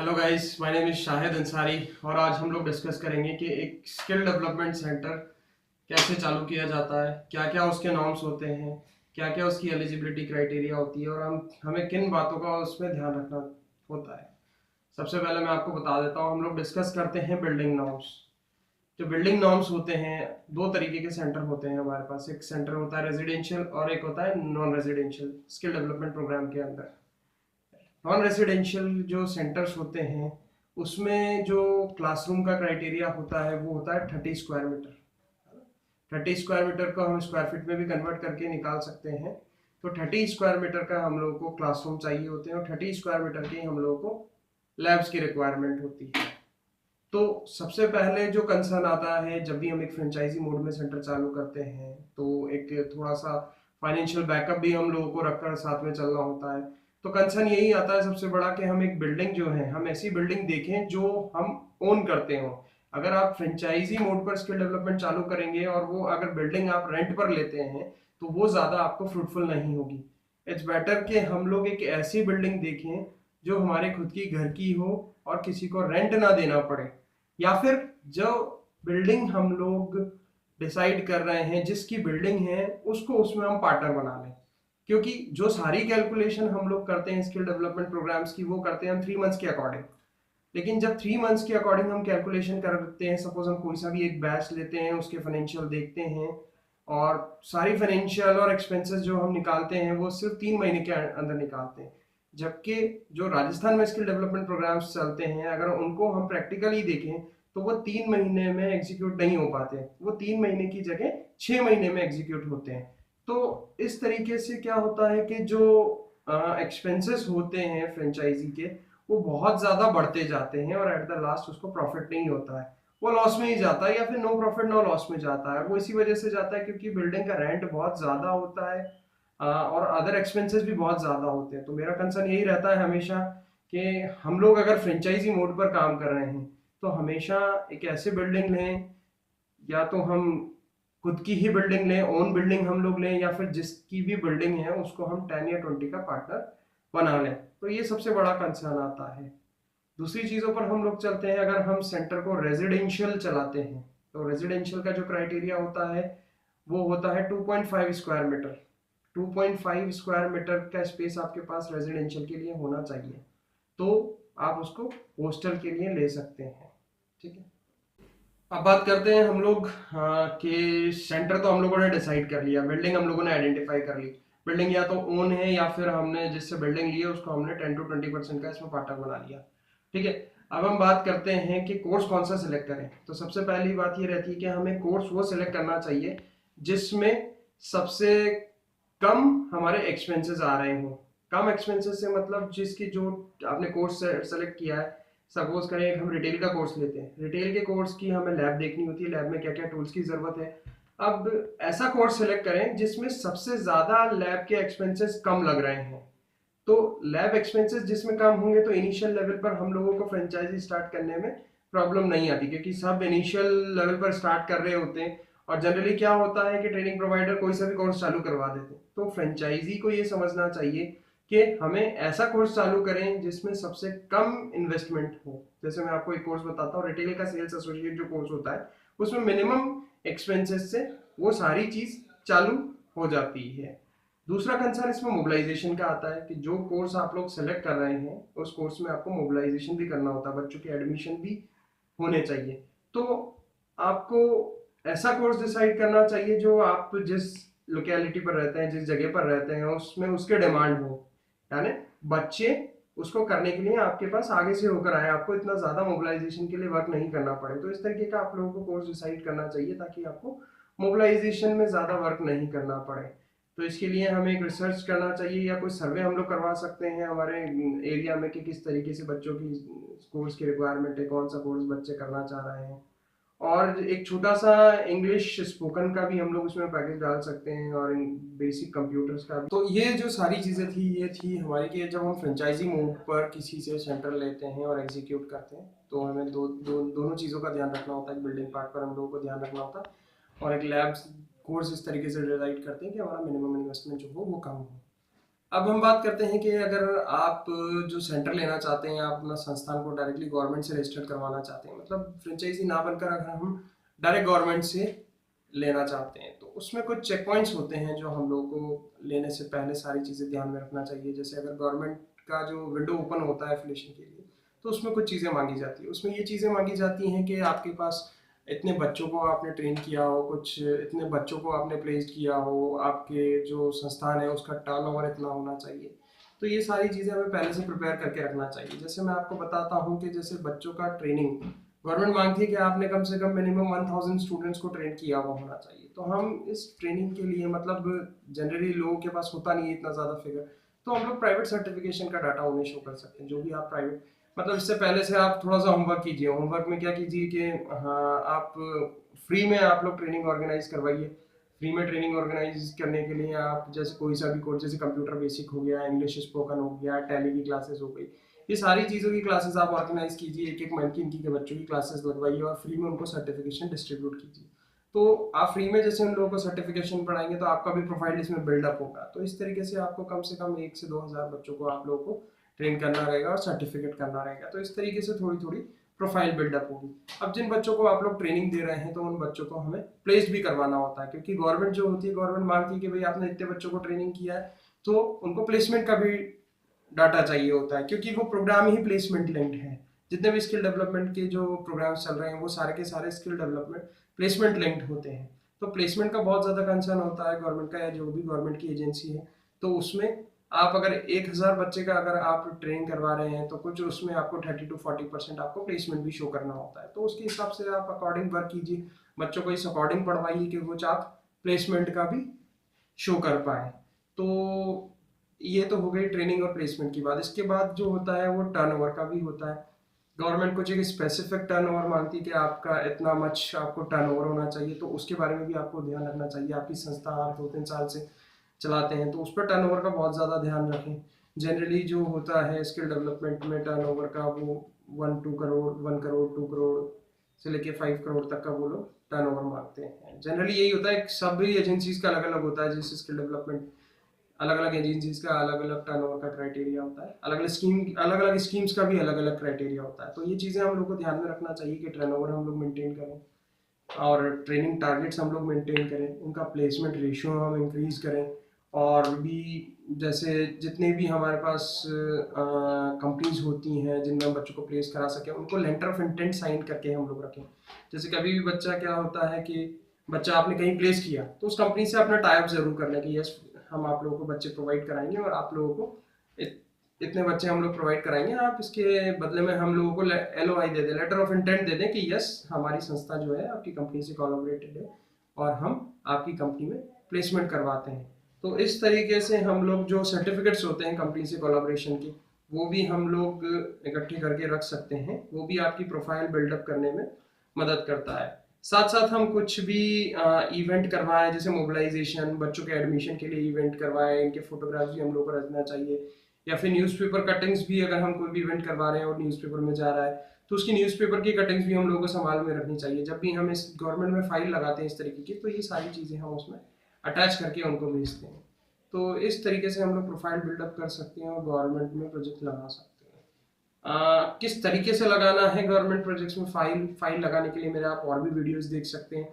Hello guys, my name is Shahid Ansari और आज हम लोग डिस्कस करेंगे कि एक स्किल डेवलपमेंट सेंटर कैसे चालू किया जाता है, क्या क्या उसके नॉर्म्स होते हैं, क्या क्या उसकी एलिजिबिलिटी क्राइटेरिया होती है और हमें किन बातों का उसमें ध्यान रखना होता है। सबसे पहले मैं आपको बता देता हूँ, हम लोग डिस्कस करते हैं बिल्डिंग नॉर्म्स। जो बिल्डिंग नॉर्म्स होते हैं, दो तरीके के सेंटर होते हैं हमारे पास। एक सेंटर होता है रेजिडेंशियल और एक होता है non residential skill development programme के अंदर। नॉन रेसिडेंशियल जो सेंटर्स होते हैं उसमें जो क्लासरूम का क्राइटेरिया होता है वो होता है 30 स्क्वायर मीटर। 30 स्क्वायर मीटर को हम स्क्वायर फीट में भी कन्वर्ट करके निकाल सकते हैं। तो 30 स्क्वायर मीटर का हम लोगों को क्लासरूम चाहिए होते हैं और 30 स्क्वायर मीटर की हम लोगों को लैब्स की रिक्वायरमेंट होती है। तो सबसे पहले जो कंसर्न आता है जब भी हम एक फ्रेंचाइजी मोड में सेंटर चालू करते हैं, तो एक थोड़ा सा फाइनेंशियल बैकअप भी हम लोगों को रखकर साथ में चलना होता है। तो कंसर्न यही आता है सबसे बड़ा कि हम एक बिल्डिंग जो है, हम ऐसी बिल्डिंग देखें जो हम ओन करते हो। अगर आप फ्रेंचाइजी मोड पर स्किल डेवलपमेंट चालू करेंगे और वो अगर बिल्डिंग आप रेंट पर लेते हैं तो वो ज़्यादा आपको फ्रूटफुल नहीं होगी। इट्स बेटर कि हम लोग एक ऐसी बिल्डिंग देखें जो हमारे खुद की घर की हो और किसी को रेंट ना देना पड़े, या फिर जो बिल्डिंग हम लोग डिसाइड कर रहे हैं जिसकी बिल्डिंग है उसको उसमें हम पार्टनर बना लें। क्योंकि जो सारी कैलकुलेशन हम लोग करते हैं स्किल डेवलपमेंट प्रोग्राम्स की वो करते हैं हम 3 मंथ्स के अकॉर्डिंग। लेकिन जब 3 मंथ्स के अकॉर्डिंग हम कैलकुलेशन करते हैं, सपोज हम कोई सा भी एक बैच लेते हैं, उसके फाइनेंशियल देखते हैं और सारी फाइनेंशियल और एक्सपेंसेस जो हम निकालते हैं वो सिर्फ 3 महीने के अंदर निकालते हैं। जबकि जो राजस्थान में स्किल डेवलपमेंट प्रोग्राम्स चलते हैं अगर उनको हम प्रैक्टिकली देखें तो वो 3 महीने में एग्जीक्यूट नहीं हो पाते, वो 3 महीने की जगह 6 महीने में एग्जीक्यूट होते हैं। तो इस तरीके से क्या होता है कि जो एक्सपेंसेस होते हैं फ्रेंचाइजी के वो बहुत ज़्यादा बढ़ते जाते हैं और एट द लास्ट उसको प्रॉफिट नहीं होता है, वो लॉस में ही जाता है या फिर नो प्रॉफिट नो लॉस में जाता है। वो इसी वजह से जाता है क्योंकि बिल्डिंग का रेंट बहुत ज़्यादा होता है और अदर एक्सपेंसेस भी बहुत ज़्यादा होते हैं। तो मेरा कंसर्न यही रहता है हमेशा कि हम लोग अगर फ्रेंचाइजी मोड पर काम कर रहे हैं तो हमेशा एक ऐसे बिल्डिंग लें, या तो हम खुद की ही बिल्डिंग लें, ओन बिल्डिंग हम लोग लें, या फिर जिसकी भी बिल्डिंग है उसको हम 10 या 20 का पार्टनर बना लें। तो ये सबसे बड़ा कंसर्न आता है। दूसरी चीज़ों पर हम लोग चलते हैं, अगर हम सेंटर को रेजिडेंशियल चलाते हैं तो रेजिडेंशियल का जो क्राइटेरिया होता है वो होता है 2.5 स्क्वायर मीटर। 2.5 स्क्वायर मीटर का स्पेस आपके पास रेजिडेंशियल के लिए होना चाहिए, तो आप उसको हॉस्टल के लिए ले सकते हैं। ठीक है, अब बात करते हैं हम लोग कि सेंटर तो हम लोगों ने डिसाइड कर लिया, बिल्डिंग हम लोगों ने आइडेंटिफाई कर ली। बिल्डिंग या तो ओन है या फिर हमने जिससे बिल्डिंग ली है उसको हमने 10 to 20% का इसमें पार्टनर बना लिया। ठीक है, अब हम बात करते हैं कि कोर्स कौन सा सिलेक्ट करें। तो सबसे पहली बात ये रहती है कि हमें कोर्स वो सिलेक्ट करना चाहिए जिसमें सबसे कम हमारे एक्सपेंसेस आ रहे हों। कम एक्सपेंसेस से मतलब जिसकी जो आपने कोर्स सेलेक्ट किया है, सपोज करें हम रिटेल का कोर्स लेते हैं, रिटेल के कोर्स की हमें लैब देखनी होती है, लैब में क्या क्या टूल्स की जरूरत है। अब ऐसा कोर्स सेलेक्ट करें जिसमें सबसे ज्यादा लैब के एक्सपेंसेस कम लग रहे हैं। तो लैब एक्सपेंसेस जिसमें कम होंगे तो इनिशियल लेवल पर हम लोगों को फ्रेंचाइजी स्टार्ट करने में प्रॉब्लम नहीं आती, क्योंकि सब इनिशियल लेवल पर स्टार्ट कर रहे होते हैं और जनरली क्या होता है कि ट्रेनिंग प्रोवाइडर कोई सा भी कोर्स चालू करवा देते हैं। तो फ्रेंचाइजी को ये समझना चाहिए कि हमें ऐसा कोर्स चालू करें जिसमें सबसे कम इन्वेस्टमेंट हो। जैसे मैं आपको एक कोर्स बताता हूँ, रिटेल का सेल्स एसोसिएट जो कोर्स होता है उसमें मिनिमम एक्सपेंसेस से वो सारी चीज चालू हो जाती है। दूसरा कंसर्न इसमें मोबिलाइजेशन का आता है कि जो कोर्स आप लोग सेलेक्ट कर रहे हैं उस कोर्स में आपको मोबिलाइजेशन भी करना होता है, बच्चों के एडमिशन भी होने चाहिए। तो आपको ऐसा कोर्स डिसाइड करना चाहिए जो आप जिस लोकेलिटी पर रहते हैं, जिस जगह पर रहते हैं उसमें उसके डिमांड हो, यानी बच्चे उसको करने के लिए आपके पास आगे से होकर आए, आपको इतना ज्यादा मोबिलाइजेशन के लिए वर्क नहीं करना पड़े। तो इस तरीके का आप लोगों को कोर्स डिसाइड करना चाहिए ताकि आपको मोबिलाइजेशन में ज्यादा वर्क नहीं करना पड़े। तो इसके लिए हमें एक रिसर्च करना चाहिए या कोई सर्वे हम लोग करवा सकते हैं हमारे एरिया में कि किस तरीके से बच्चों की कोर्स की रिक्वायरमेंट है, कौन सा कोर्स बच्चे करना चाह रहे हैं। और एक छोटा सा इंग्लिश स्पोकन का भी हम लोग उसमें पैकेज डाल सकते हैं और बेसिक कंप्यूटर्स का भी। तो ये जो सारी चीज़ें थी ये थी हमारी कि जब हम फ्रेंचाइजी मोड पर किसी से सेंटर लेते हैं और एग्जीक्यूट करते हैं तो हमें दोनों चीज़ों का ध्यान रखना होता है। बिल्डिंग पार्ट पर हम लोगों को ध्यान रखना होता है और एक लैब कोर्स इस तरीके से डिसाइड करते हैं कि हमारा मिनिमम इन्वेस्टमेंट जो हो वो कम हो। अब हम बात करते हैं कि अगर आप जो सेंटर लेना चाहते हैं, आप अपना संस्थान को डायरेक्टली गवर्नमेंट से रजिस्टर्ड करवाना चाहते हैं, मतलब फ्रेंचाइजी ना बनकर अगर हम डायरेक्ट गवर्नमेंट से लेना चाहते हैं, तो उसमें कुछ चेक पॉइंट्स होते हैं जो हम लोग को लेने से पहले सारी चीज़ें ध्यान में रखना चाहिए। जैसे अगर गवर्नमेंट का जो विंडो ओपन होता है एफिलिएशन के लिए, तो उसमें कुछ चीज़ें मांगी जाती है। उसमें ये चीज़ें मांगी जाती हैं कि आपके पास इतने बच्चों को आपने ट्रेन किया हो, कुछ इतने बच्चों को आपने प्लेस्ड किया हो, आपके जो संस्थान है उसका टर्नओवर इतना होना चाहिए। तो ये सारी चीज़ें हमें पहले से प्रिपेयर करके रखना चाहिए। जैसे मैं आपको बताता हूँ कि जैसे बच्चों का ट्रेनिंग गवर्नमेंट मांगती है कि आपने कम से कम मिनिमम 1000 स्टूडेंट्स को ट्रेन किया हुआ होना चाहिए। तो हम इस ट्रेनिंग के लिए मतलब जनरली लोगों के पास होता नहीं है इतना ज़्यादा फिगर, तो हम लोग प्राइवेट सर्टिफिकेशन का डाटा उन्हें शो कर सकते हैं। जो भी आप प्राइवेट मतलब इससे पहले से आप थोड़ा सा होमवर्क कीजिए। होमवर्क में क्या कीजिए कि हाँ, आप फ्री में आप लोग ट्रेनिंग ऑर्गेनाइज करवाइए। फ्री में ट्रेनिंग ऑर्गेनाइज करने के लिए आप जैसे कोई सा भी कोर्स, जैसे कंप्यूटर बेसिक हो गया, इंग्लिश स्पोकन हो गया, टैली की क्लासेस हो गई, ये सारी चीज़ों की क्लासेस आप ऑर्गेनाइज कीजिए। एक एक मंथ की इनकी के बच्चों की क्लासेस लगवाइए और फ्री में उनको सर्टिफिकेशन डिस्ट्रीब्यूट कीजिए। तो आप फ्री में जैसे उन लोगों को सर्टिफिकेशन पढ़ाएंगे तो आपका भी प्रोफाइल इसमें बिल्डअप होगा। तो इस तरीके से आपको कम से कम 1 से 2 हज़ार बच्चों को आप लोगों को ट्रेन करना रहेगा और सर्टिफिकेट करना रहेगा। तो इस तरीके से थोड़ी थोड़ी प्रोफाइल बिल्डअप होगी। अब जिन बच्चों को आप लोग ट्रेनिंग दे रहे हैं तो उन बच्चों को हमें प्लेस्ड भी करवाना होता है, क्योंकि गवर्नमेंट जो होती है, गवर्नमेंट मांगती है कि भाई आपने इतने बच्चों को ट्रेनिंग किया है, तो उनको प्लेसमेंट का भी डाटा चाहिए होता है, क्योंकि वो प्रोग्राम ही प्लेसमेंट लिंक्ड है। जितने भी स्किल डेवलपमेंट के जो प्रोग्राम्स चल रहे हैं वो सारे के सारे स्किल डेवलपमेंट प्लेसमेंट लिंक्ड होते हैं। तो प्लेसमेंट का बहुत ज़्यादा कंसर्न होता है गवर्नमेंट का या जो भी गवर्नमेंट की एजेंसी है। तो उसमें आप अगर 1000 बच्चे का अगर आप ट्रेन करवा रहे हैं तो कुछ उसमें आपको 30 to 40% आपको प्लेसमेंट भी शो करना होता है। तो उसके हिसाब से आप अकॉर्डिंग वर्क कीजिए, बच्चों को इस अकॉर्डिंग पढ़वाइए कि कुछ आप प्लेसमेंट का भी शो कर पाए। तो ये तो हो गई ट्रेनिंग और प्लेसमेंट की बात। इसके बाद जो होता है वो टर्नओवर का भी होता है। गवर्नमेंट कुछ एक स्पेसिफिक टर्नओवर मांगती है कि आपका इतना मच आपको टर्नओवर होना चाहिए, तो उसके बारे में भी आपको ध्यान रखना चाहिए। आपकी संस्था आप 2-3 साल से चलाते हैं तो उस पर टर्नओवर का बहुत ज़्यादा ध्यान रखें। जनरली जो होता है स्किल डेवलपमेंट में टर्नओवर का वो 1-2 करोड़, 1 करोड़, 2 करोड़ से लेके 5 करोड़ तक का वो लोग टर्नओवर मांगते हैं। जनरली यही होता है, सभी एजेंसीज का अलग अलग होता है। जैसे स्किल डेवलपमेंट अलग अलग एजेंसीज का अलग अलग टर्नओवर का क्राइटेरिया होता है, अलग अलग स्कीम्स का भी अलग अलग क्राइटेरिया होता है। तो ये चीज़ें हम लोग को ध्यान में रखना चाहिए कि टर्नओवर हम लोग मेंटेन करें और ट्रेनिंग टारगेट्स हम लोग मेंटेन करें, उनका प्लेसमेंट रेशियो हम इंक्रीज करें। और भी जैसे जितने भी हमारे पास कंपनीज होती हैं जिनमें हम बच्चों को प्लेस करा सकें, उनको लेटर ऑफ इंटेंट साइन करके हम लोग रखें। जैसे कभी भी बच्चा क्या होता है कि बच्चा आपने कहीं प्लेस किया तो उस कंपनी से अपना टाइप जरूर कर लें कि यस, हम आप लोगों को बच्चे प्रोवाइड कराएंगे और आप लोगों को इतने बच्चे हम लोग प्रोवाइड कराएंगे, आप इसके बदले में हम लोगों को LOI दे दें, लेटर ऑफ इंटेंट दे दें कि यस, हमारी संस्था जो है आपकी कंपनी से कोलैबोरेटेड है और हम आपकी कंपनी में प्लेसमेंट करवाते हैं। तो इस तरीके से हम लोग जो सर्टिफिकेट्स होते हैं कंपनी से कोलैबोरेशन की, वो भी हम लोग इकट्ठे करके रख सकते हैं। वो भी आपकी प्रोफाइल बिल्डअप करने में मदद करता है। साथ साथ हम कुछ भी इवेंट करवाएं, जैसे मोबिलाइजेशन, बच्चों के एडमिशन के लिए इवेंट करवाएं, इनके फोटोग्राफ्स भी हम लोग को रखना चाहिए। या फिर न्यूज़पेपर कटिंग्स भी, अगर हम कोई भी इवेंट करवा रहे हैं और न्यूज़पेपर में जा रहा है तो उसकी न्यूज़पेपर की कटिंग्स भी हम लोगों को संभाल में रखनी चाहिए। जब भी हम इस गवर्नमेंट में फाइल लगाते हैं इस तरीके की, तो ये सारी चीज़ें हम उसमें अटैच करके उनको भेजते हैं। तो इस तरीके से हम लोग प्रोफाइल बिल्डअप कर सकते हैं और गवर्नमेंट में प्रोजेक्ट लगा सकते हैं। किस तरीके से लगाना है गवर्नमेंट प्रोजेक्ट्स में फाइल लगाने के लिए मेरे आप और भी वीडियोस देख सकते हैं।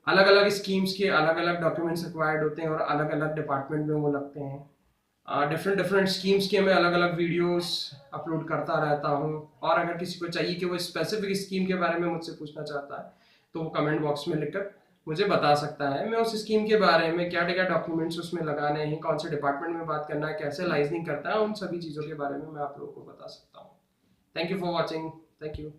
अलग अलग स्कीम्स के अलग अलग डॉक्यूमेंट्स रिक्वायर्ड होते हैं और अलग अलग डिपार्टमेंट में वो लगते हैं। डिफरेंट डिफरेंट स्कीम्स के मैं अलग अलग वीडियोस अपलोड करता रहता हूँ। और अगर किसी को चाहिए कि वो स्पेसिफिक स्कीम के बारे में मुझसे पूछना चाहता है तो वो कमेंट बॉक्स में लिखकर मुझे बता सकता है। मैं उस स्कीम के बारे में क्या क्या डॉक्यूमेंट्स उसमें लगाने हैं, कौन से डिपार्टमेंट में बात करना है, कैसे लाइजनिंग करता है, उन सभी चीज़ों के बारे में मैं आप लोगों को बता सकता हूँ। Thank you for watching. Thank you.